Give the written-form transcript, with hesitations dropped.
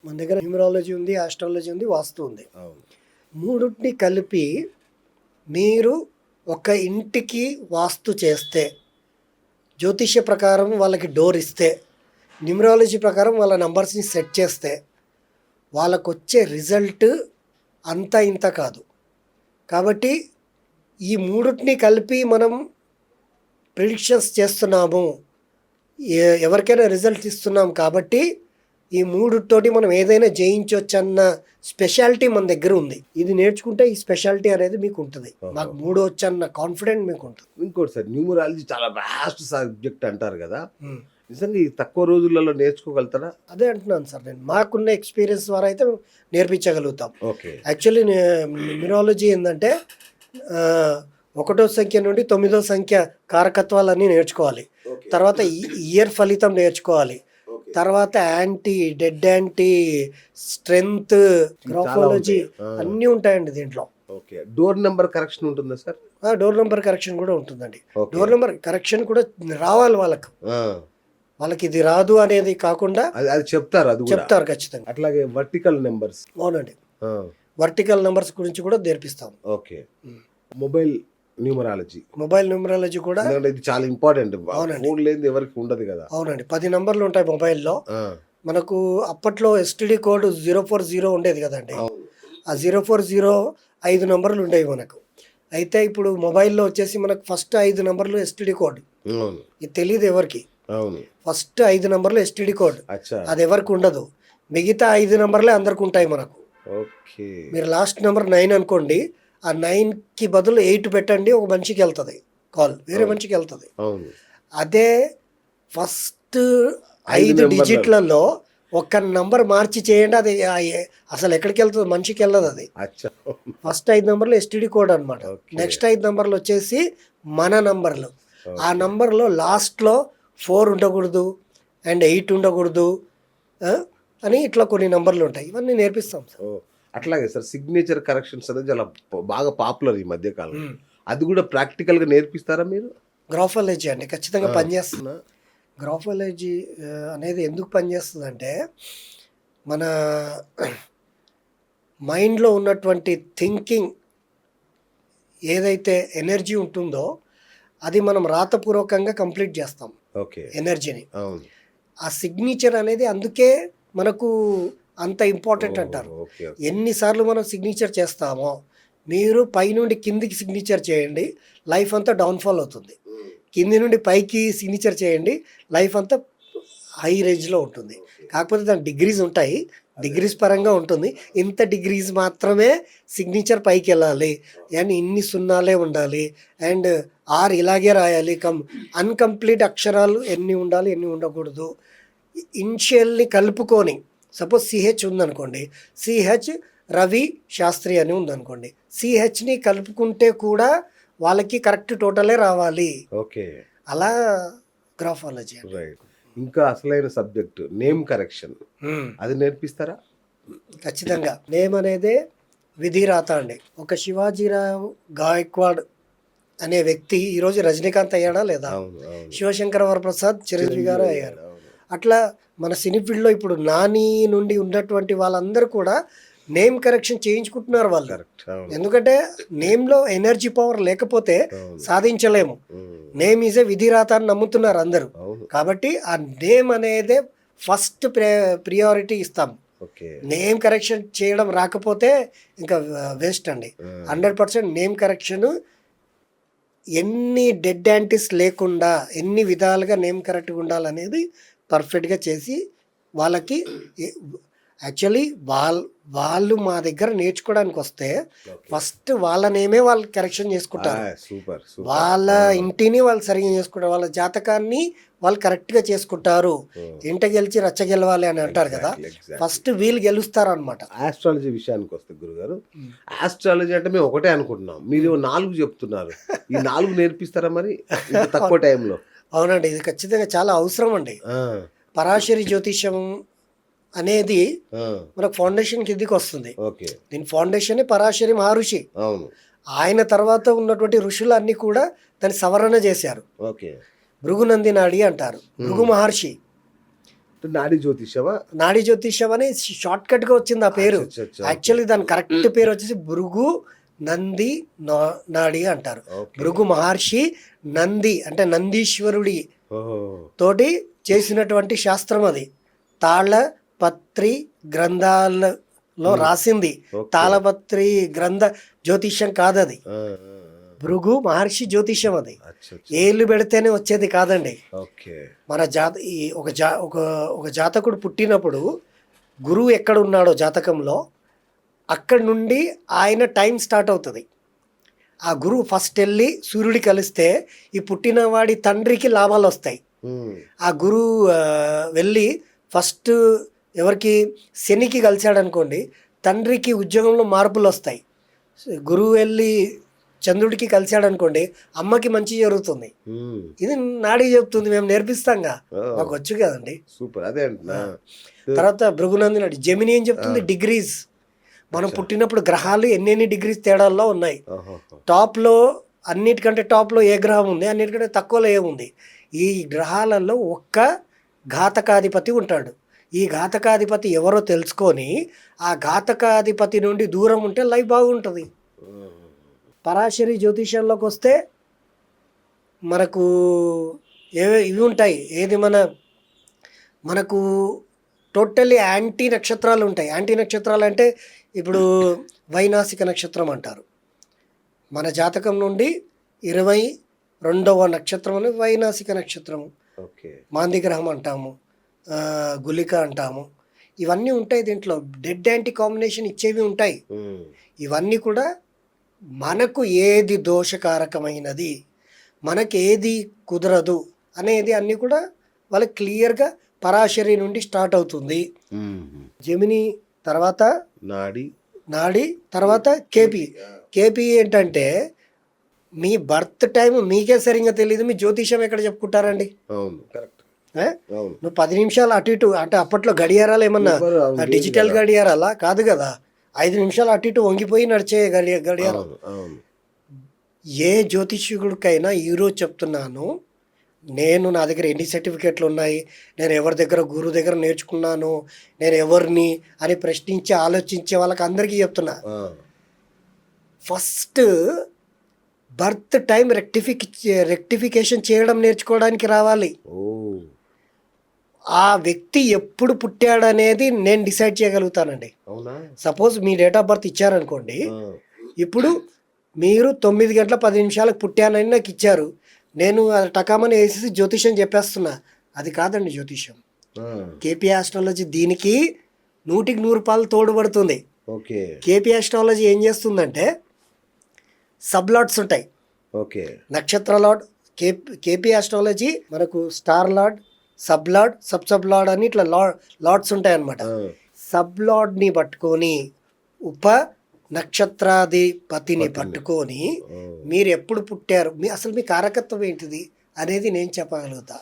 మన దగ్గర న్యూమరాలజీ ఉంది, ఆస్ట్రాలజీ ఉంది, వాస్తు ఉంది. అవును. మూడిటిని కలిపి మీరు ఒక ఇంటికి వాస్తు చేస్తే, జ్యోతిష్య ప్రకారం వాళ్ళకి డోర్ ఇస్తే, న్యూమరాలజీ ప్రకారం వాళ్ళ నంబర్స్ని సెట్ చేస్తే వాళ్ళకొచ్చే రిజల్ట్ అంత ఇంత కాదు. కాబట్టి ఈ మూడిటిని కలిపి మనం ప్రిడిక్షన్స్ చేస్తున్నాము, ఎవరికైనా రిజల్ట్ ఇస్తున్నాం. కాబట్టి ఈ మూడుతోటి మనం ఏదైనా జయించవచ్చు అన్న స్పెషాలిటీ మన దగ్గర ఉంది. ఇది నేర్చుకుంటే ఈ స్పెషాలిటీ అనేది మీకు ఉంటుంది. మాకు మూడు వచ్చు అన్న కాన్ఫిడెంట్ మీకు ఉంటుంది. ఇంకోటి సార్, న్యూమరాలజీ చాలా వాస్ట్ సబ్జెక్ట్ అంటారు కదా, నిజంగా ఈ తక్కువ రోజులలో నేర్చుకోగలుగుతారా? అదే అంటున్నాను సార్, నేను మాకున్న ఎక్స్పీరియన్స్ ద్వారా అయితే నేర్పించగలుగుతాం. ఓకే. యాక్చువల్లీ న్యూమరాలజీ ఏంటంటే 1వ సంఖ్య నుండి 9వ సంఖ్య కారకత్వాలన్నీ నేర్చుకోవాలి. తర్వాత ఇయర్ ఫలితం నేర్చుకోవాలి. తర్వాత డెడ్ యాంటీ, స్ట్రెంగ్త్, గ్రాఫాలజీ అన్నీ ఉంటాయండి దీంట్లో. ఓకే. డోర్ నెంబర్ కరెక్షన్ ఉంటుందా సార్? డోర్ నెంబర్ కరెక్షన్ కూడా ఉంటుందండి. డోర్ నెంబర్ కరెక్షన్ కూడా రావాలి వాళ్ళకి ఇది రాదు అనేది కాకుండా అది చెప్తారు, అది చెప్తారు ఖచ్చితంగా. అట్లాగే వర్టికల్ నెంబర్స్. అవునండి, వర్టికల్ నెంబర్స్ గురించి కూడా నేర్పిస్తాం. ఓకే. మొబైల్ న్యూమరాలజీ కూడా ఇది చాలా ఇంపార్టెంట్. ఫోన్ లేని ఎవరికి ఉండదు కదా. అవునండి, 10 నంబర్లు ఉంటాయి మొబైల్లో. మనకు అప్పట్లో ఎస్టీడీ కోడ్ 040 ఉండేది కదండి. ఆ 040 5 నంబర్లు ఉండేవి మనకు. అయితే ఇప్పుడు మొబైల్లో వచ్చేసి మనకు ఫస్ట్ 5 నంబర్లు ఎస్టీడీ కోడ్. ఇది తెలియదు ఎవరికి. ఫస్ట్ 5 నంబర్లు ఎస్టీడీ కోడ్, అది ఎవరికి ఉండదు. మిగతా 5 నంబర్లే అందరికి ఉంటాయి మనకు. మీరు లాస్ట్ నెంబర్ 9 అనుకోండి, ఆ 9కి బదులు 8 పెట్టండి, ఒక మనిషికి వెళ్తుంది కాల్, వేరే మనిషికి వెళ్తుంది. అదే ఫస్ట్ 5 డిజిట్లలో ఒక్క నంబర్ మార్చి చేయండి, అది అసలు ఎక్కడికి వెళ్తుంది, మనిషికి వెళ్ళదు అది. ఫస్ట్ 5 నంబర్లు ఎస్టీడీ కోడ్ అనమాట. నెక్స్ట్ 5 నంబర్లు వచ్చేసి మన నంబర్లు. ఆ నంబర్లో లాస్ట్లో 4 ఉండకూడదు అండ్ 8 ఉండకూడదు అని ఇట్లా కొన్ని నంబర్లు ఉంటాయి. ఇవన్నీ నేర్పిస్తాం సార్. అట్లాగే సార్, సిగ్నేచర్ కరెక్షన్స్ అనేది చాలా బాగా పాపులర్ ఈ మధ్య కాలం. అది కూడా ప్రాక్టికల్గా నేర్పిస్తారా మీరు? గ్రాఫాలజీ అండి ఖచ్చితంగా పనిచేస్తున్నా. గ్రాఫాలజీ అనేది ఎందుకు పనిచేస్తుందంటే, మన మైండ్లో ఉన్నటువంటి థింకింగ్ ఏదైతే ఎనర్జీ ఉంటుందో అది మనం రాతపూర్వకంగా కంప్లీట్ చేస్తాం ఎనర్జీని. ఆ సిగ్నేచర్ అనేది అందుకే మనకు అంత ఇంపార్టెంట్ అంటారు. ఎన్నిసార్లు మనం సిగ్నేచర్ చేస్తామో, మీరు పైనుండి కిందికి సిగ్నేచర్ చేయండి, లైఫ్ అంతా డౌన్ఫాల్ అవుతుంది. కింది నుండి పైకి సిగ్నేచర్ చేయండి, లైఫ్ అంతా హై రేంజ్లో ఉంటుంది. కాకపోతే దాని డిగ్రీస్ ఉంటాయి, డిగ్రీస్ పరంగా ఉంటుంది. ఇంత డిగ్రీస్ మాత్రమే సిగ్నేచర్ పైకి వెళ్ళాలి అండ్ ఇన్ని సున్నాలే ఉండాలి అండ్ ఇలాగే రాయాలి. అన్కంప్లీట్ అక్షరాలు ఎన్ని ఉండాలి, ఎన్ని ఉండకూడదు. ఇనిషియల్ని కలుపుకొని, సపోజ్ సిహెచ్ ఉందనుకోండి, సిహెచ్ రవి శాస్త్రి అని ఉందనుకోండి, సిహెచ్ని కలుపుకుంటే కూడా వాళ్ళకి కరెక్ట్ టోటలే రావాలి. ఓకే. అలా గ్రాఫాలజీ. ఇంకా అసలైన సబ్జెక్ట్ నేమ్ కరెక్షన్, అది నేర్పిస్తారా? ఖచ్చితంగా. నేమ్ అనేదే విధిరాత అండి. ఒక శివాజీరావు గాయక్వాడ్ అనే వ్యక్తి ఈరోజు రజనీకాంత్ అయ్యాడా లేదా? శివశంకర వరప్రసాద్ చిరంజీవి గారు అయ్యారు. అట్లా మన సినీ ఫీల్డ్లో ఇప్పుడు నాని నుండి ఉన్నటువంటి వాళ్ళందరూ కూడా నేమ్ కరెక్షన్ చేయించుకుంటున్నారు వాళ్ళు. ఎందుకంటే నేమ్లో ఎనర్జీ పవర్ లేకపోతే సాధించలేము. నేమ్ ఈజ్ ఏ విధిరాత అని నమ్ముతున్నారు అందరూ. కాబట్టి ఆ నేమ్ అనేదే ఫస్ట్ ప్రియారిటీ ఇస్తాం. నేమ్ కరెక్షన్ చేయడం రాకపోతే ఇంకా వేస్ట్ అండి. 100% నేమ్ కరెక్షన్ ఎన్ని డెడ్ యాంటీస్ లేకుండా ఎన్ని విధాలుగా నేమ్ కరెక్ట్గా ఉండాలనేది పర్ఫెక్ట్గా చేసి వాళ్ళకి, యాక్చువల్లీ వాళ్ళు మా దగ్గర నేర్చుకోవడానికి వస్తే ఫస్ట్ వాళ్ళ నేమే వాళ్ళు కరెక్షన్ చేసుకుంటారు. వాళ్ళ ఇంటిని వాళ్ళు సరిగ్గా చేసుకుంటారు, వాళ్ళ జాతకాన్ని వాళ్ళు కరెక్ట్గా చేసుకుంటారు. ఇంట గెలిచి రచ్చ గెలవాలి అని అంటారు కదా, ఫస్ట్ వీళ్ళు గెలుస్తారు అనమాట. ఆస్ట్రాలజీ విషయానికి వస్తే గురుగారు, ఆస్ట్రాలజీ అంటే మేము ఒకటే అనుకుంటున్నాం, మీరు 4 చెప్తున్నారు. ఈ 4 నేర్పిస్తారా మరి తక్కువ టైంలో? అవునండి, ఇది ఖచ్చితంగా చాలా అవసరం అండి. పరాశరి జ్యోతిష్యం అనేది మనకు ఫౌండేషన్ కిందికి వస్తుంది. దీని ఫౌండేషన్ పరాశరి మహర్షి. ఆయన తర్వాత ఉన్నటువంటి ఋషులు అన్ని కూడా దాన్ని సవరణ చేశారు. భృగునంది నాడి అంటారు, భృగు మహర్షి. నాడీ జ్యోతిషమా? నాడీ జ్యోతిష్యం అని షార్ట్ కట్ గా వచ్చింది ఆ పేరు. అచ్చా, అచ్చా, యాక్చువల్లీ దాని కరెక్ట్ పేరు వచ్చేసి భృగు నంది నాడి అంటారు. ఓకే. భృగు మహర్షి నంది అంటే నందీశ్వరుడి ఓహో. తోటి చేసినటువంటి శాస్త్రం అది. తాళపత్రి గ్రంథాలలో రాసింది. ఓకే. తాళపత్రి గ్రంథ జ్యోతిష్యం కాదది. ఆ, భృగు మహర్షి జ్యోతిష్యం అది. అచ్చా, అచ్చా. ఏళ్ళు పెడితేనే వచ్చేది కాదండి. ఓకే. మన ఒక జాతకుడు పుట్టినప్పుడు గురువు ఎక్కడ ఉన్నాడో జాతకంలో అక్కడి నుండి ఆయన టైం స్టార్ట్ అవుతుంది. ఆ గురువు ఫస్ట్ వెళ్ళి సూర్యుడి కలిస్తే ఈ పుట్టినవాడి తండ్రికి లాభాలు వస్తాయి. ఆ గురువు వెళ్ళి ఫస్ట్ ఎవరికి శనికి కలిశాడు అనుకోండి, తండ్రికి ఉద్యోగంలో మార్పులు వస్తాయి. గురువు వెళ్ళి చంద్రుడికి కలిశాడు అనుకోండి, అమ్మకి మంచి జరుగుతుంది. ఇది నాడి చెప్తుంది, మేము నేర్పిస్తాంగా, మాకు వచ్చు కదండి. సూపర్. అదే అంటున్నా. తర్వాత భృగునంది నాడి జెమిని ఏం చెప్తుంది, డిగ్రీస్. మనం పుట్టినప్పుడు గ్రహాలు ఎన్నెన్ని డిగ్రీస్ తేడాల్లో ఉన్నాయి. టాప్లో అన్నిటికంటే టాప్లో ఏ గ్రహం ఉంది, అన్నిటికంటే తక్కువలో ఏముంది. ఈ గ్రహాలలో ఒక్క ఘాతకాధిపతి ఉంటాడు. ఈ ఘాతకాధిపతి ఎవరో తెలుసుకొని ఆ ఘాతకాధిపతి నుండి దూరం ఉంటే లైఫ్ బాగుంటుంది. పరాశరి జ్యోతిష్యంలోకి వస్తే మనకు ఇవి ఉంటాయి. ఏది మనకు టోటల్లీ యాంటీ నక్షత్రాలు ఉంటాయి. యాంటీ నక్షత్రాలు అంటే ఇప్పుడు వైనాసిక నక్షత్రం అంటారు. మన జాతకం నుండి 22వ నక్షత్రం అని వైనాసిక నక్షత్రము. ఓకే. మాందిగ్రహం అంటాము, గులిక అంటాము. ఇవన్నీ ఉంటాయి. దీంట్లో డెడ్ యాంటీ కాంబినేషన్ ఇచ్చేవి ఉంటాయి. ఇవన్నీ కూడా మనకు ఏది దోషకారకమైనది, మనకి ఏది కుదరదు అనేది అన్నీ కూడా వాళ్ళకి క్లియర్గా పరాశరి నుండి స్టార్ట్ అవుతుంది. జెమిని తర్వాత నాడి తర్వాత కేపీ ఏంటంటే మీ బర్త్ టైం మీకే సరిగ్గా తెలియదు, మీ జ్యోతిషం ఎక్కడ చెప్పుకుంటారండి? నువ్వు 10 నిమిషాలు అటు ఇటు అంటే అప్పట్లో గడియారాలు ఏమన్నా డిజిటల్ గడియారాలా కాదు కదా, 5 నిమిషాలు అటు ఇటు వంగిపోయి నడిచే గడియారం. ఏ జ్యోతిష్యుడికైనా ఈరోజు చెప్తున్నాను, నా దగ్గర ఎన్ని సర్టిఫికెట్లు ఉన్నాయి, నేను ఎవరి దగ్గర గురువు దగ్గర నేర్చుకున్నాను, నేను ఎవరిని అని ప్రశ్నించి ఆలోచించే వాళ్ళకి అందరికీ చెప్తున్నా, ఫస్ట్ బర్త్ టైం రెక్టిఫికేషన్ చేయడం నేర్చుకోవడానికి రావాలి. ఆ వ్యక్తి ఎప్పుడు పుట్టాడనేది నేను డిసైడ్ చేయగలుగుతానండి. సపోజ్ మీ డేట్ ఆఫ్ బర్త్ ఇచ్చారనుకోండి, ఇప్పుడు మీరు 9 గంటల 10 నిమిషాలకు పుట్టానని నాకు ఇచ్చారు, నేను అది టకామని వేసేసి జ్యోతిష్యం చెప్పేస్తున్నా. అది కాదండి జ్యోతిష్యం. కేపీ ఆస్ట్రాలజీ దీనికి 100కి 100 రూపాయలు తోడుపడుతుంది. కేపీ ఆస్ట్రాలజీ ఏం చేస్తుందంటే సబ్ లాట్స్ ఉంటాయి. నక్షత్ర లాడ్. కేపీ ఆస్ట్రాలజీ మనకు star lord, sub lord, sub lord అని ఇట్లా లాడ్స్ ఉంటాయి అన్నమాట. సబ్ లాడ్ని పట్టుకొని ఉప నక్షత్రాధిపతిని పట్టుకొని మీరు ఎప్పుడు పుట్టారు, అసలు మీ కారకత్వం ఏంటిది అనేది నేను చెప్పగలుగుతా.